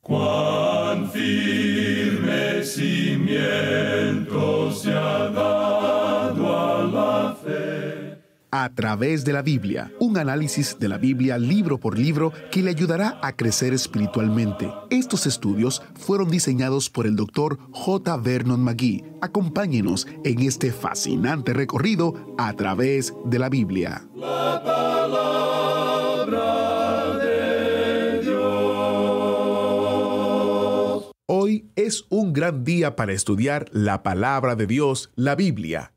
Cuán firme cimiento se ha dado a la fe. A través de la Biblia, un análisis de la Biblia libro por libro que le ayudará a crecer espiritualmente. Estos estudios fueron diseñados por el Dr. J. Vernon McGee. Acompáñenos en este fascinante recorrido a través de la Biblia. La palabra de Dios. Hoy es un gran día para estudiar la palabra de Dios, la Biblia.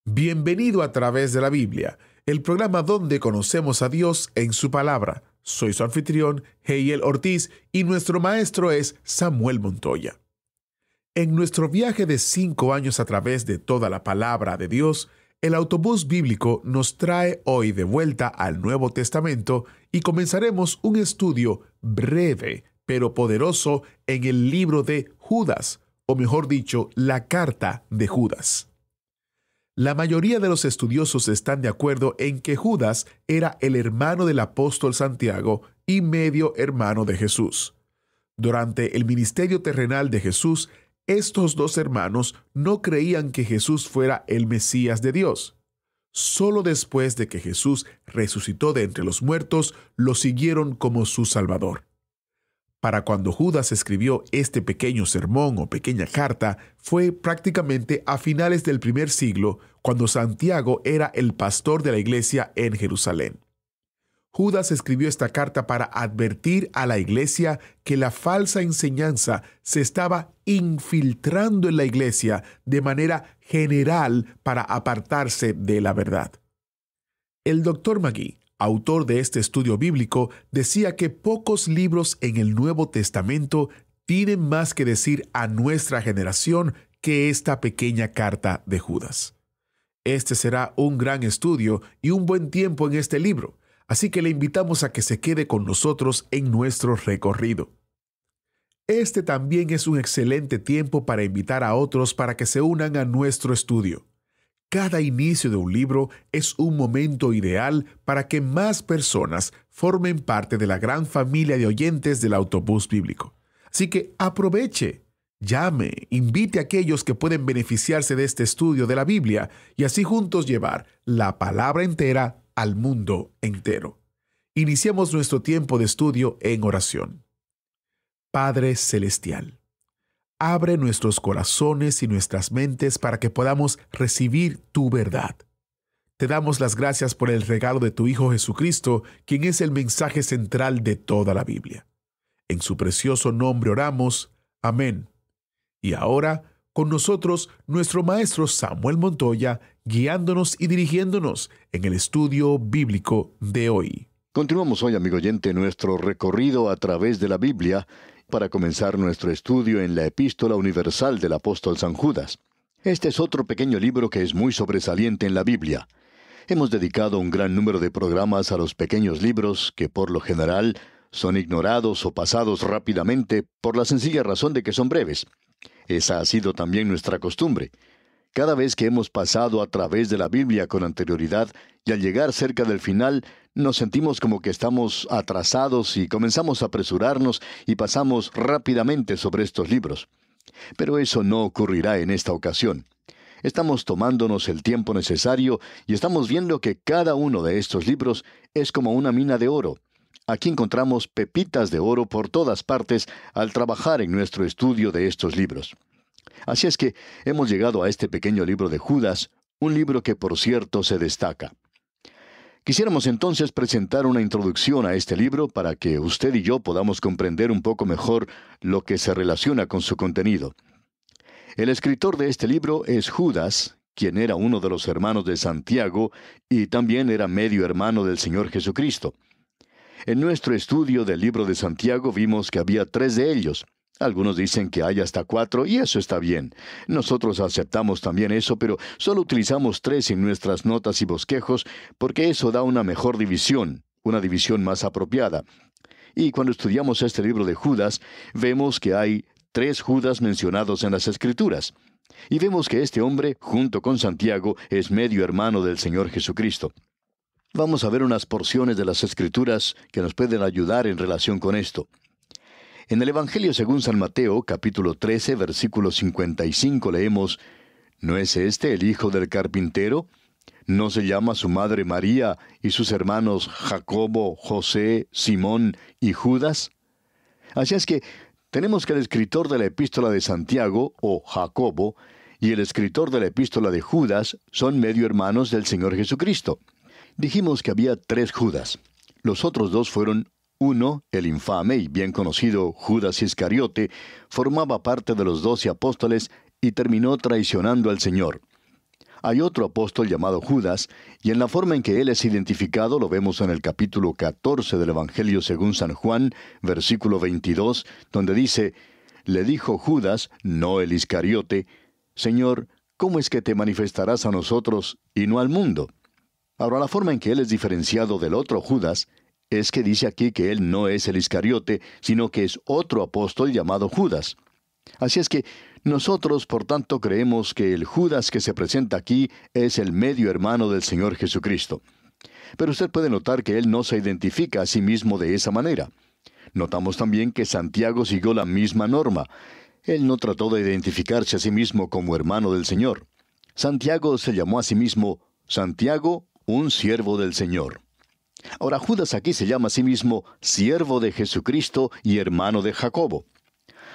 Bienvenido a través de la Biblia, el programa donde conocemos a Dios en su palabra. Soy su anfitrión, Heiel Ortiz, y nuestro maestro es Samuel Montoya. En nuestro viaje de 5 años a través de toda la palabra de Dios, el autobús bíblico nos trae hoy de vuelta al Nuevo Testamento y comenzaremos un estudio breve pero poderoso en el libro de Judas, o mejor dicho, la carta de Judas. La mayoría de los estudiosos están de acuerdo en que Judas era el hermano del apóstol Santiago y medio hermano de Jesús. Durante el ministerio terrenal de Jesús, estos dos hermanos no creían que Jesús fuera el Mesías de Dios. Solo después de que Jesús resucitó de entre los muertos, lo siguieron como su Salvador. Para cuando Judas escribió este pequeño sermón o pequeña carta, fue prácticamente a finales del primer siglo, cuando Santiago era el pastor de la iglesia en Jerusalén. Judas escribió esta carta para advertir a la iglesia que la falsa enseñanza se estaba infiltrando en la iglesia de manera general para apartarse de la verdad. El Dr. McGee, autor de este estudio bíblico, decía que pocos libros en el Nuevo Testamento tienen más que decir a nuestra generación que esta pequeña carta de Judas. Este será un gran estudio y un buen tiempo en este libro, así que le invitamos a que se quede con nosotros en nuestro recorrido. Este también es un excelente tiempo para invitar a otros para que se unan a nuestro estudio. Cada inicio de un libro es un momento ideal para que más personas formen parte de la gran familia de oyentes del autobús bíblico. Así que aproveche, llame, invite a aquellos que pueden beneficiarse de este estudio de la Biblia y así juntos llevar la palabra entera al mundo entero. Iniciamos nuestro tiempo de estudio en oración. Padre Celestial, abre nuestros corazones y nuestras mentes para que podamos recibir tu verdad. Te damos las gracias por el regalo de tu Hijo Jesucristo, quien es el mensaje central de toda la Biblia. En su precioso nombre oramos. Amén. Y ahora, con nosotros, nuestro maestro Samuel Montoya, guiándonos y dirigiéndonos en el estudio bíblico de hoy. Continuamos hoy, amigo oyente, nuestro recorrido a través de la Biblia, para comenzar nuestro estudio en la Epístola Universal del Apóstol San Judas. Este es otro pequeño libro que es muy sobresaliente en la Biblia. Hemos dedicado un gran número de programas a los pequeños libros que, por lo general, son ignorados o pasados rápidamente por la sencilla razón de que son breves. Esa ha sido también nuestra costumbre. Cada vez que hemos pasado a través de la Biblia con anterioridad y al llegar cerca del final, nos sentimos como que estamos atrasados y comenzamos a apresurarnos y pasamos rápidamente sobre estos libros. Pero eso no ocurrirá en esta ocasión. Estamos tomándonos el tiempo necesario y estamos viendo que cada uno de estos libros es como una mina de oro. Aquí encontramos pepitas de oro por todas partes al trabajar en nuestro estudio de estos libros. Así es que hemos llegado a este pequeño libro de Judas, un libro que por cierto se destaca. Quisiéramos entonces presentar una introducción a este libro para que usted y yo podamos comprender un poco mejor lo que se relaciona con su contenido. El escritor de este libro es Judas, quien era uno de los hermanos de Santiago y también era medio hermano del Señor Jesucristo. En nuestro estudio del libro de Santiago vimos que había 3 de ellos. Algunos dicen que hay hasta 4 y eso está bien. Nosotros aceptamos también eso, pero solo utilizamos 3 en nuestras notas y bosquejos porque eso da una mejor división, una división más apropiada. Y cuando estudiamos este libro de Judas, vemos que hay 3 Judas mencionados en las Escrituras. Y vemos que este hombre, junto con Santiago, es medio hermano del Señor Jesucristo. Vamos a ver unas porciones de las Escrituras que nos pueden ayudar en relación con esto. En el Evangelio según San Mateo, capítulo 13, versículo 55, leemos: ¿No es este el hijo del carpintero? ¿No se llama su madre María y sus hermanos Jacobo, José, Simón y Judas? Así es que tenemos que el escritor de la epístola de Santiago, o Jacobo, y el escritor de la epístola de Judas son medio hermanos del Señor Jesucristo. Dijimos que había 3 Judas. Los otros 2 fueron: uno, el infame y bien conocido Judas Iscariote, formaba parte de los 12 apóstoles y terminó traicionando al Señor. Hay otro apóstol llamado Judas, y en la forma en que él es identificado lo vemos en el capítulo 14 del Evangelio según San Juan, versículo 22, donde dice: Le dijo Judas, no el Iscariote: Señor, ¿cómo es que te manifestarás a nosotros y no al mundo? Ahora, la forma en que él es diferenciado del otro Judas es que dice aquí que él no es el Iscariote, sino que es otro apóstol llamado Judas. Así es que nosotros, por tanto, creemos que el Judas que se presenta aquí es el medio hermano del Señor Jesucristo. Pero usted puede notar que él no se identifica a sí mismo de esa manera. Notamos también que Santiago siguió la misma norma. Él no trató de identificarse a sí mismo como hermano del Señor. Santiago se llamó a sí mismo Santiago, un siervo del Señor. Ahora, Judas aquí se llama a sí mismo siervo de Jesucristo y hermano de Jacobo.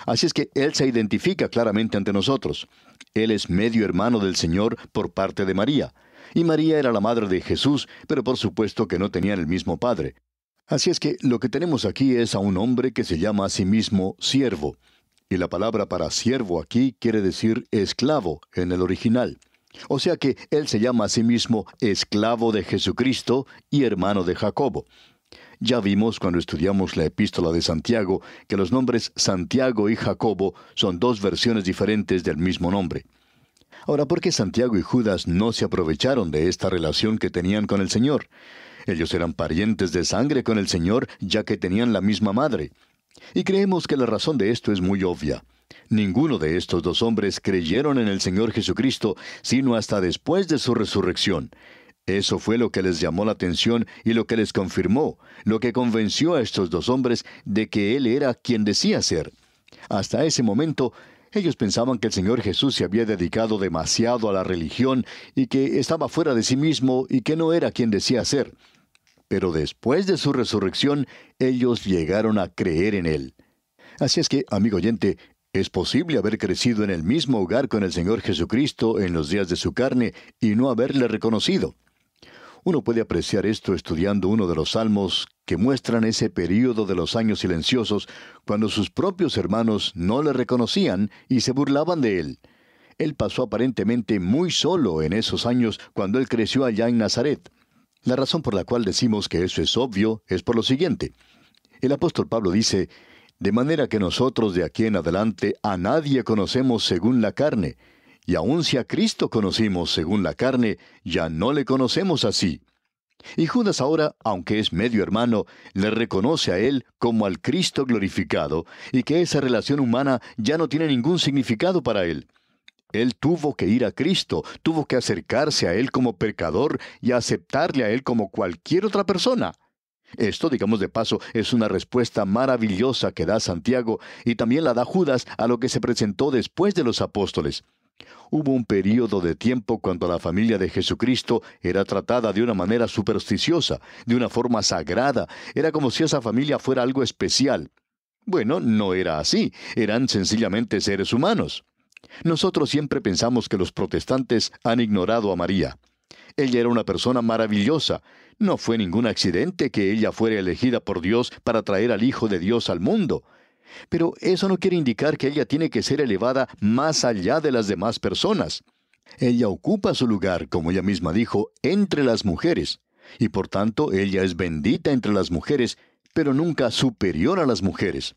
Así es que él se identifica claramente ante nosotros. Él es medio hermano del Señor por parte de María. Y María era la madre de Jesús, pero por supuesto que no tenían el mismo padre. Así es que lo que tenemos aquí es a un hombre que se llama a sí mismo siervo. Y la palabra para siervo aquí quiere decir esclavo en el original. O sea que él se llama a sí mismo esclavo de Jesucristo y hermano de Jacobo. Ya vimos cuando estudiamos la epístola de Santiago que los nombres Santiago y Jacobo son 2 versiones diferentes del mismo nombre. Ahora, ¿por qué Santiago y Judas no se aprovecharon de esta relación que tenían con el Señor? Ellos eran parientes de sangre con el Señor, ya que tenían la misma madre. Y creemos que la razón de esto es muy obvia. Ninguno de estos 2 hombres creyeron en el Señor Jesucristo, sino hasta después de su resurrección. Eso fue lo que les llamó la atención y lo que les confirmó, lo que convenció a estos 2 hombres de que Él era quien decía ser. Hasta ese momento, ellos pensaban que el Señor Jesús se había dedicado demasiado a la religión y que estaba fuera de sí mismo y que no era quien decía ser. Pero después de su resurrección, ellos llegaron a creer en Él. Así es que, amigo oyente, es posible haber crecido en el mismo hogar con el Señor Jesucristo en los días de su carne y no haberle reconocido. Uno puede apreciar esto estudiando uno de los salmos que muestran ese período de los años silenciosos cuando sus propios hermanos no le reconocían y se burlaban de él. Él pasó aparentemente muy solo en esos años cuando él creció allá en Nazaret. La razón por la cual decimos que eso es obvio es por lo siguiente. El apóstol Pablo dice: de manera que nosotros de aquí en adelante a nadie conocemos según la carne. Y aun si a Cristo conocimos según la carne, ya no le conocemos así. Y Judas ahora, aunque es medio hermano, le reconoce a él como al Cristo glorificado, y que esa relación humana ya no tiene ningún significado para él. Él tuvo que ir a Cristo, tuvo que acercarse a Él como pecador y aceptarle a Él como cualquier otra persona. Esto, digamos de paso, es una respuesta maravillosa que da Santiago y también la da Judas a lo que se presentó después de los apóstoles. Hubo un período de tiempo cuando la familia de Jesucristo era tratada de una manera supersticiosa, de una forma sagrada. Era como si esa familia fuera algo especial. Bueno, no era así. Eran sencillamente seres humanos. Nosotros siempre pensamos que los protestantes han ignorado a María. Ella era una persona maravillosa. No fue ningún accidente que ella fuera elegida por Dios para traer al Hijo de Dios al mundo. Pero eso no quiere indicar que ella tiene que ser elevada más allá de las demás personas. Ella ocupa su lugar, como ella misma dijo, entre las mujeres. Y por tanto, ella es bendita entre las mujeres, pero nunca superior a las mujeres.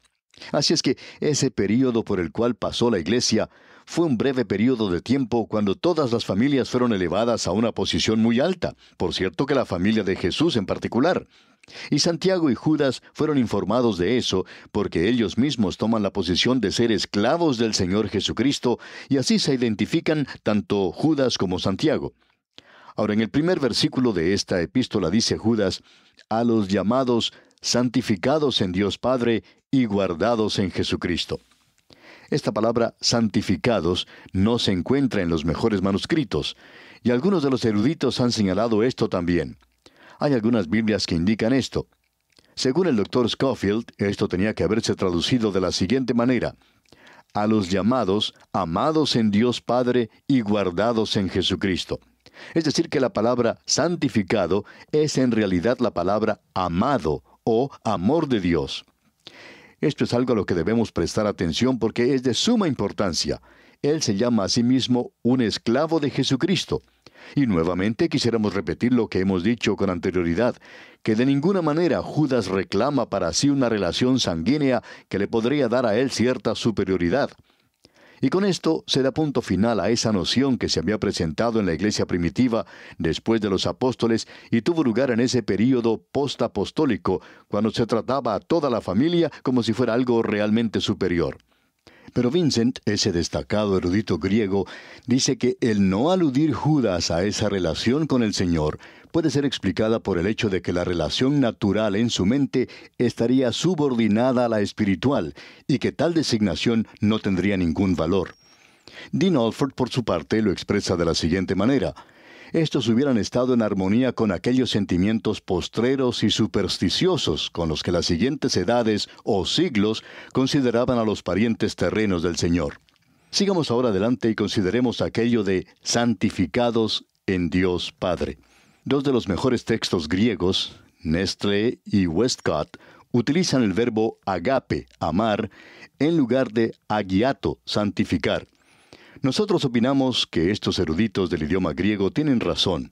Así es que ese período por el cual pasó la iglesia fue un breve período de tiempo cuando todas las familias fueron elevadas a una posición muy alta, por cierto que la familia de Jesús en particular. Y Santiago y Judas fueron informados de eso porque ellos mismos toman la posición de ser esclavos del Señor Jesucristo y así se identifican tanto Judas como Santiago. Ahora, en el primer versículo de esta epístola dice Judas: a los llamados, santificados en Dios Padre y guardados en Jesucristo. Esta palabra santificados no se encuentra en los mejores manuscritos, y algunos de los eruditos han señalado esto también. Hay algunas Biblias que indican esto. Según el Dr. Scofield, esto tenía que haberse traducido de la siguiente manera: a los llamados, amados en Dios Padre y guardados en Jesucristo. Es decir, que la palabra santificado es en realidad la palabra amado o amor de Dios. Esto es algo a lo que debemos prestar atención porque es de suma importancia. Él se llama a sí mismo un esclavo de Jesucristo. Y nuevamente quisiéramos repetir lo que hemos dicho con anterioridad, que de ninguna manera Judas reclama para sí una relación sanguínea que le podría dar a él cierta superioridad. Y con esto se da punto final a esa noción que se había presentado en la iglesia primitiva después de los apóstoles y tuvo lugar en ese período postapostólico, cuando se trataba a toda la familia como si fuera algo realmente superior. Pero Vincent, ese destacado erudito griego, dice que el no aludir Judas a esa relación con el Señor puede ser explicada por el hecho de que la relación natural en su mente estaría subordinada a la espiritual y que tal designación no tendría ningún valor. Dean Alford, por su parte, lo expresa de la siguiente manera: estos hubieran estado en armonía con aquellos sentimientos postreros y supersticiosos con los que las siguientes edades o siglos consideraban a los parientes terrenos del Señor. Sigamos ahora adelante y consideremos aquello de santificados en Dios Padre. Dos de los mejores textos griegos, Nestle y Westcott, utilizan el verbo agape, amar, en lugar de agiato, santificar. Nosotros opinamos que estos eruditos del idioma griego tienen razón.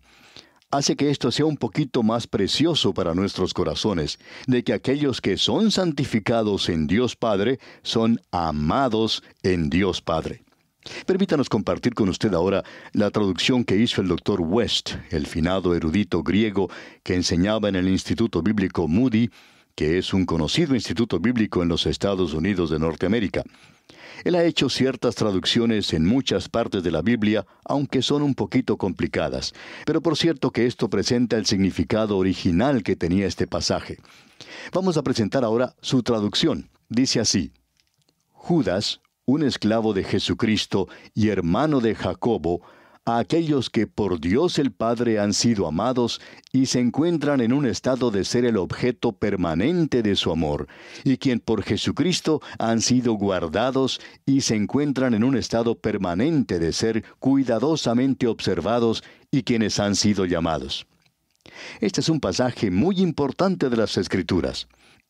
Hace que esto sea un poquito más precioso para nuestros corazones, de que aquellos que son santificados en Dios Padre son amados en Dios Padre. Permítanos compartir con usted ahora la traducción que hizo el Dr. West, el finado erudito griego que enseñaba en el Instituto Bíblico Moody, que es un conocido instituto bíblico en los Estados Unidos de Norteamérica. Él ha hecho ciertas traducciones en muchas partes de la Biblia, aunque son un poquito complicadas. Pero por cierto que esto presenta el significado original que tenía este pasaje. Vamos a presentar ahora su traducción. Dice así: Judas, un esclavo de Jesucristo y hermano de Jacobo, a aquellos que por Dios el Padre han sido amados y se encuentran en un estado de ser el objeto permanente de su amor, y quien por Jesucristo han sido guardados y se encuentran en un estado permanente de ser cuidadosamente observados y quienes han sido llamados. Este es un pasaje muy importante de las Escrituras.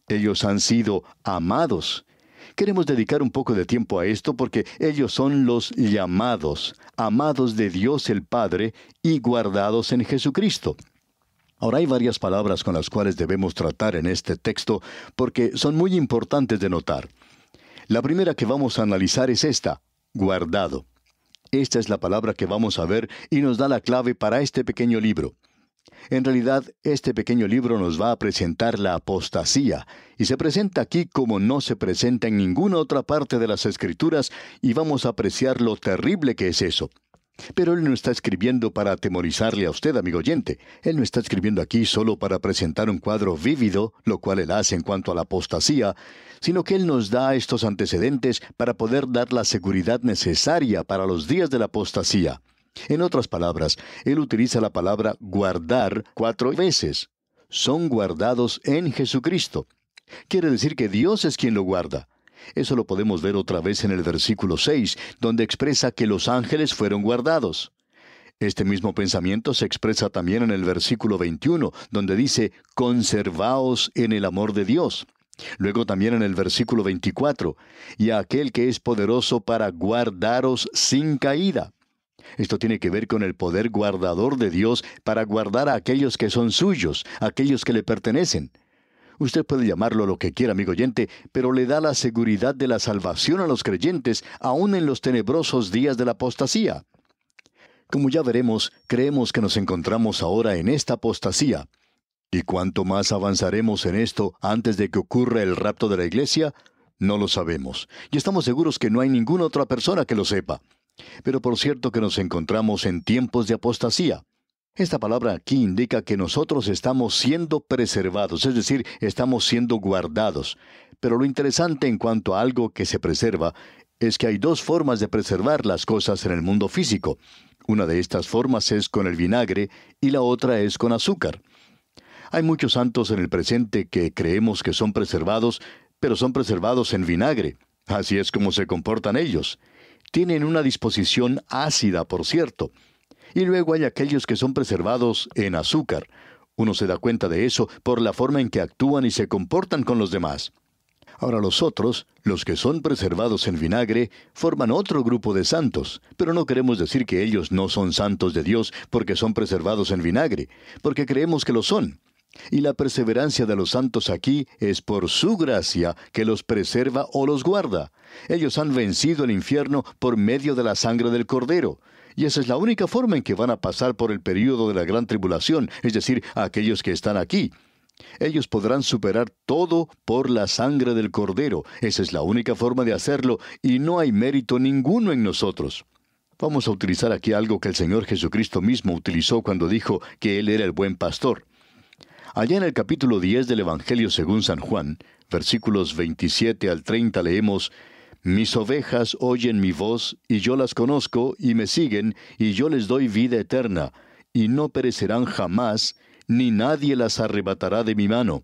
Ellos han sido amados. Queremos dedicar un poco de tiempo a esto porque ellos son los llamados, amados de Dios el Padre y guardados en Jesucristo. Ahora hay varias palabras con las cuales debemos tratar en este texto porque son muy importantes de notar. La primera que vamos a analizar es esta: guardado. Esta es la palabra que vamos a ver y nos da la clave para este pequeño libro. En realidad, este pequeño libro nos va a presentar la apostasía, y se presenta aquí como no se presenta en ninguna otra parte de las Escrituras, y vamos a apreciar lo terrible que es eso. Pero él no está escribiendo para atemorizarle a usted, amigo oyente. Él no está escribiendo aquí solo para presentar un cuadro vívido, lo cual él hace en cuanto a la apostasía, sino que él nos da estos antecedentes para poder dar la seguridad necesaria para los días de la apostasía. En otras palabras, él utiliza la palabra guardar 4 veces. Son guardados en Jesucristo. Quiere decir que Dios es quien lo guarda. Eso lo podemos ver otra vez en el versículo 6, donde expresa que los ángeles fueron guardados. Este mismo pensamiento se expresa también en el versículo 21, donde dice: conservaos en el amor de Dios. Luego también en el versículo 24, y a aquel que es poderoso para guardaros sin caída. Esto tiene que ver con el poder guardador de Dios para guardar a aquellos que son suyos, aquellos que le pertenecen. Usted puede llamarlo lo que quiera, amigo oyente, pero le da la seguridad de la salvación a los creyentes, aún en los tenebrosos días de la apostasía. Como ya veremos, creemos que nos encontramos ahora en esta apostasía. ¿Y cuánto más avanzaremos en esto antes de que ocurra el rapto de la iglesia? No lo sabemos, y estamos seguros que no hay ninguna otra persona que lo sepa. Pero por cierto que nos encontramos en tiempos de apostasía. Esta palabra aquí indica que nosotros estamos siendo preservados, es decir, estamos siendo guardados. Pero lo interesante en cuanto a algo que se preserva es que hay dos formas de preservar las cosas en el mundo físico. Una de estas formas es con el vinagre y la otra es con azúcar. Hay muchos santos en el presente que creemos que son preservados, pero son preservados en vinagre. Así es como se comportan ellos. Tienen una disposición ácida, por cierto. Y luego hay aquellos que son preservados en azúcar. Uno se da cuenta de eso por la forma en que actúan y se comportan con los demás. Ahora los otros, los que son preservados en vinagre, forman otro grupo de santos, pero no queremos decir que ellos no son santos de Dios porque son preservados en vinagre, porque creemos que lo son. Y la perseverancia de los santos aquí es por su gracia que los preserva o los guarda. Ellos han vencido el infierno por medio de la sangre del Cordero. Y esa es la única forma en que van a pasar por el período de la gran tribulación, es decir, aquellos que están aquí. Ellos podrán superar todo por la sangre del Cordero. Esa es la única forma de hacerlo, y no hay mérito ninguno en nosotros. Vamos a utilizar aquí algo que el Señor Jesucristo mismo utilizó cuando dijo que Él era el buen pastor. Allá en el capítulo 10 del Evangelio según San Juan, versículos 27 al 30 leemos: Mis ovejas oyen mi voz, y yo las conozco, y me siguen, y yo les doy vida eterna, y no perecerán jamás, ni nadie las arrebatará de mi mano.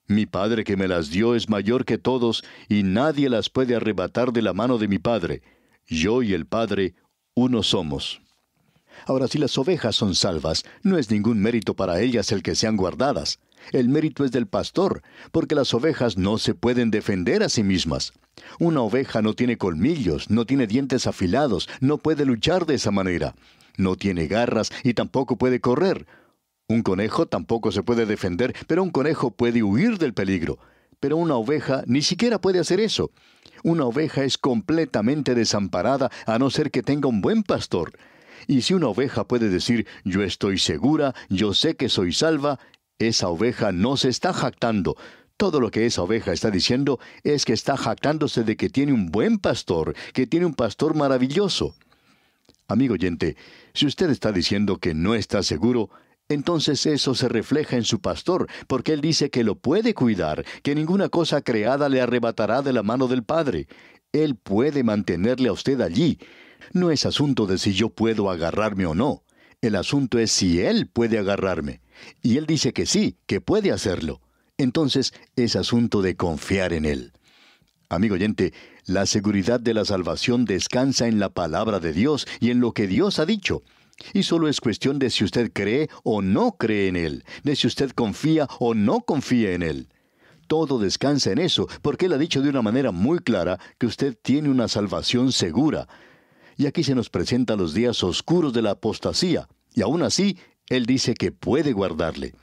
Mi Padre que me las dio es mayor que todos, y nadie las puede arrebatar de la mano de mi Padre. Yo y el Padre, uno somos. Ahora, si las ovejas son salvas, no es ningún mérito para ellas el que sean guardadas. El mérito es del pastor, porque las ovejas no se pueden defender a sí mismas. Una oveja no tiene colmillos, no tiene dientes afilados, no puede luchar de esa manera. No tiene garras y tampoco puede correr. Un conejo tampoco se puede defender, pero un conejo puede huir del peligro. Pero una oveja ni siquiera puede hacer eso. Una oveja es completamente desamparada a no ser que tenga un buen pastor. Y si una oveja puede decir, yo estoy segura, yo sé que soy salva, esa oveja no se está jactando. Todo lo que esa oveja está diciendo es que está jactándose de que tiene un buen pastor, que tiene un pastor maravilloso. Amigo oyente, si usted está diciendo que no está seguro, entonces eso se refleja en su pastor, porque él dice que lo puede cuidar, que ninguna cosa creada le arrebatará de la mano del Padre. Él puede mantenerle a usted allí. No es asunto de si yo puedo agarrarme o no. El asunto es si Él puede agarrarme. Y Él dice que sí, que puede hacerlo. Entonces es asunto de confiar en Él. Amigo oyente, la seguridad de la salvación descansa en la palabra de Dios y en lo que Dios ha dicho. Y solo es cuestión de si usted cree o no cree en Él, de si usted confía o no confía en Él. Todo descansa en eso, porque Él ha dicho de una manera muy clara que usted tiene una salvación segura. Y aquí se nos presentan los días oscuros de la apostasía, y aún así, Él dice que puede guardarle.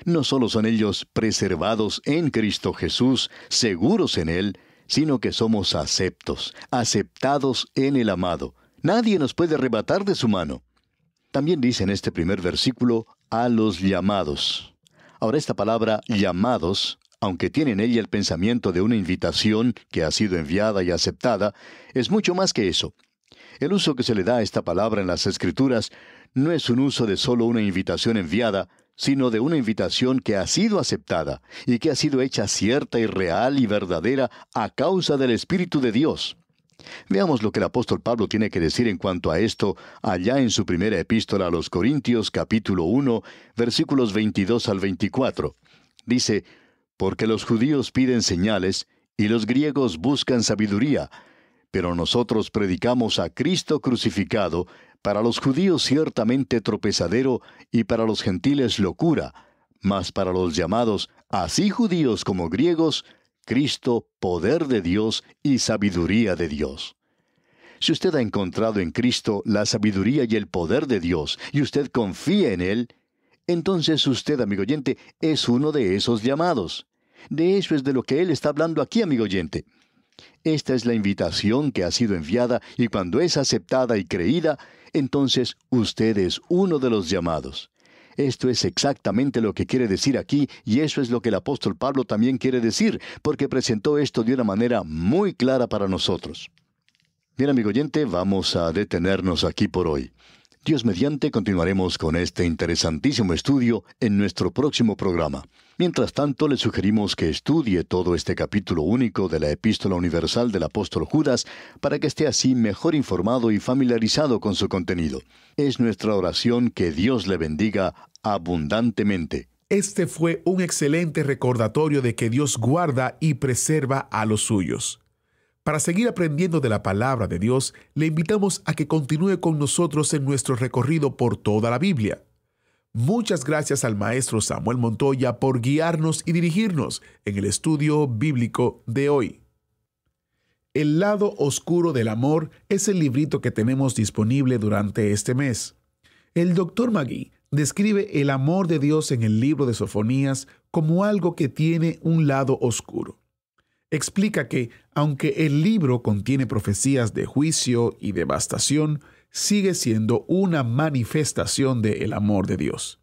No solo son ellos preservados en Cristo Jesús, seguros en Él, sino que somos aceptados en el amado. Nadie nos puede arrebatar de su mano. También dice en este primer versículo, a los llamados. Ahora esta palabra llamados, aunque tiene en ella el pensamiento de una invitación que ha sido enviada y aceptada, es mucho más que eso. El uso que se le da a esta palabra en las Escrituras no es un uso de solo una invitación enviada, sino de una invitación que ha sido aceptada y que ha sido hecha cierta y real y verdadera a causa del Espíritu de Dios. Veamos lo que el apóstol Pablo tiene que decir en cuanto a esto allá en su primera epístola a los Corintios, capítulo 1, versículos 22 al 24. Dice, porque los judíos piden señales y los griegos buscan sabiduría, pero nosotros predicamos a Cristo crucificado, para los judíos ciertamente tropezadero y para los gentiles locura, mas para los llamados, así judíos como griegos, Cristo, poder de Dios y sabiduría de Dios. Si usted ha encontrado en Cristo la sabiduría y el poder de Dios, y usted confía en Él, entonces usted, amigo oyente, es uno de esos llamados. De eso es de lo que Él está hablando aquí, amigo oyente. Esta es la invitación que ha sido enviada, y cuando es aceptada y creída, entonces usted es uno de los llamados. Esto es exactamente lo que quiere decir aquí, y eso es lo que el apóstol Pablo también quiere decir, porque presentó esto de una manera muy clara para nosotros. Bien, amigo oyente, vamos a detenernos aquí por hoy. Dios mediante, continuaremos con este interesantísimo estudio en nuestro próximo programa. Mientras tanto, le sugerimos que estudie todo este capítulo único de la Epístola Universal del Apóstol Judas para que esté así mejor informado y familiarizado con su contenido. Es nuestra oración que Dios le bendiga abundantemente. Este fue un excelente recordatorio de que Dios guarda y preserva a los suyos. Para seguir aprendiendo de la palabra de Dios, le invitamos a que continúe con nosotros en nuestro recorrido por toda la Biblia. Muchas gracias al maestro Samuel Montoya por guiarnos y dirigirnos en el estudio bíblico de hoy. El lado oscuro del amor es el librito que tenemos disponible durante este mes. El Dr. Magui describe el amor de Dios en el libro de Sofonías como algo que tiene un lado oscuro. Explica que, aunque el libro contiene profecías de juicio y devastación, sigue siendo una manifestación del amor de Dios.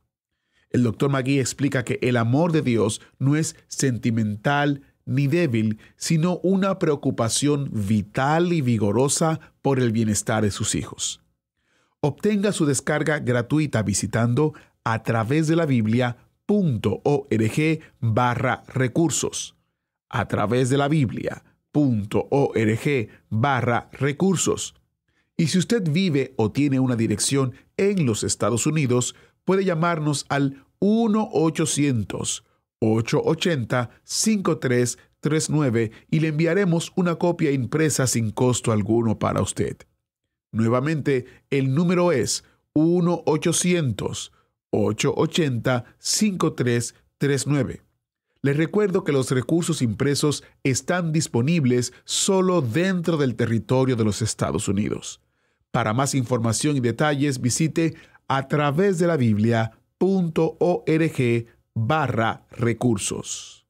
El Dr. Magui explica que el amor de Dios no es sentimental ni débil, sino una preocupación vital y vigorosa por el bienestar de sus hijos. Obtenga su descarga gratuita visitando a través de la Biblia.org/recursos. A través de la Biblia.org/recursos. Y si usted vive o tiene una dirección en los Estados Unidos, puede llamarnos al 1-800-880-5339 y le enviaremos una copia impresa sin costo alguno para usted. Nuevamente, el número es 1-800-880-5339. Les recuerdo que los recursos impresos están disponibles solo dentro del territorio de los Estados Unidos. Para más información y detalles, visite a través de la Biblia.org/recursos.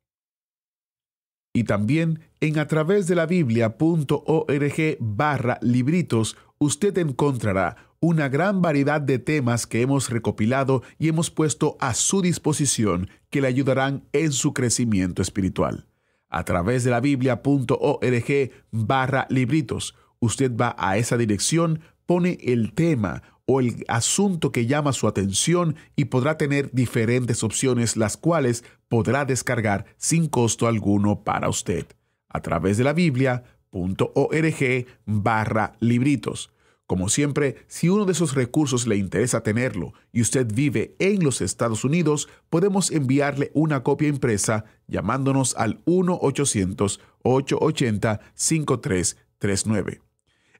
Y también en a través de la Biblia.org/libritos usted encontrará una gran variedad de temas que hemos recopilado y hemos puesto a su disposición que le ayudarán en su crecimiento espiritual. A través de la Biblia.org/libritos, usted va a esa dirección, pone el tema o el asunto que llama su atención y podrá tener diferentes opciones, las cuales podrá descargar sin costo alguno para usted. A través de la Biblia.org/libritos. Como siempre, si uno de esos recursos le interesa tenerlo y usted vive en los Estados Unidos, podemos enviarle una copia impresa llamándonos al 1-800-880-5339.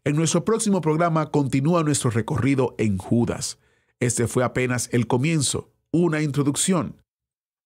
En nuestro próximo programa continúa nuestro recorrido en Judas. Este fue apenas el comienzo, una introducción.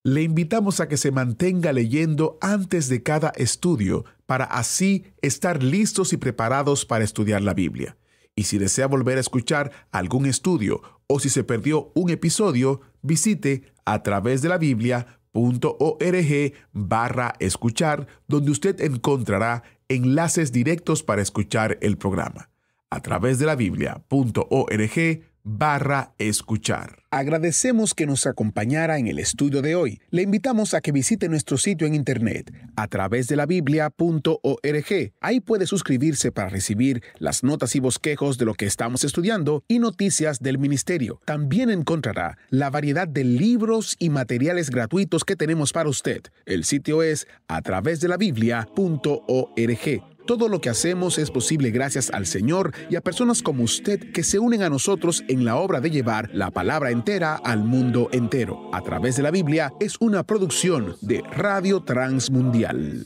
Le invitamos a que se mantenga leyendo antes de cada estudio para así estar listos y preparados para estudiar la Biblia. Y si desea volver a escuchar algún estudio o si se perdió un episodio, visite a través de la Biblia.org/escuchar, donde usted encontrará enlaces directos para escuchar el programa. A través de la Biblia.org/escuchar. Agradecemos que nos acompañara en el estudio de hoy. Le invitamos a que visite nuestro sitio en internet a través de la Biblia.org. Ahí puede suscribirse para recibir las notas y bosquejos de lo que estamos estudiando y noticias del ministerio. También encontrará la variedad de libros y materiales gratuitos que tenemos para usted. El sitio es a través de la Biblia.org. Todo lo que hacemos es posible gracias al Señor y a personas como usted que se unen a nosotros en la obra de llevar la palabra entera al mundo entero. A través de la Biblia es una producción de Radio Transmundial.